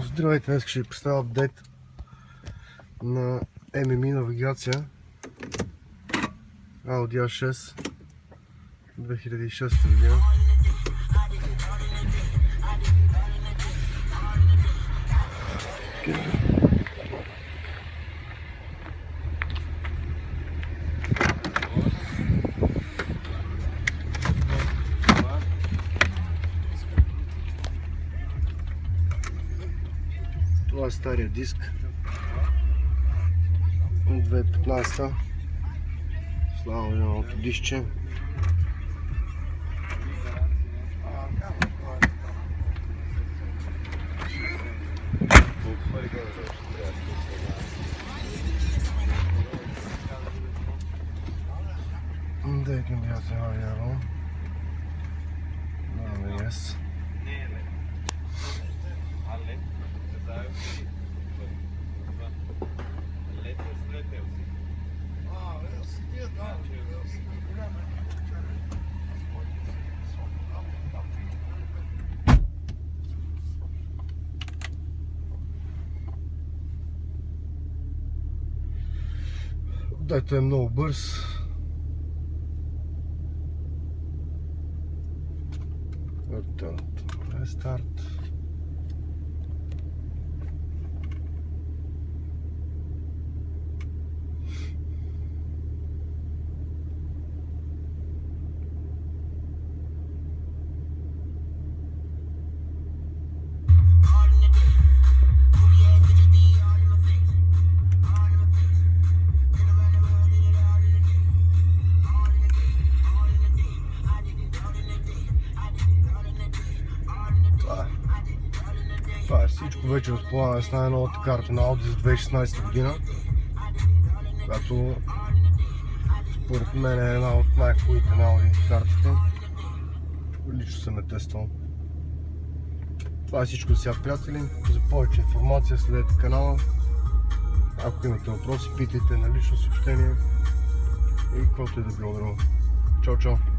Здравейте, днес ще ви представя апдейт на MMI навигация Audi A6 2006 година. Това е стария диск от 2015. Слава едното дисче. Дайте ми да се вярвам. Да, yes. Дето е много бърз. Рестарт. Това е всичко. Вече разполагаме с най-новата карта на Audi за 2016 година, която според мен е една от най-хубавите на Audi картите. Лично съм я тествал. Това е всичко за сега, приятели. За повече информация следете канала. Ако имате въпроси, питайте на лично съобщение и каквото и да било друго. Чао, чао!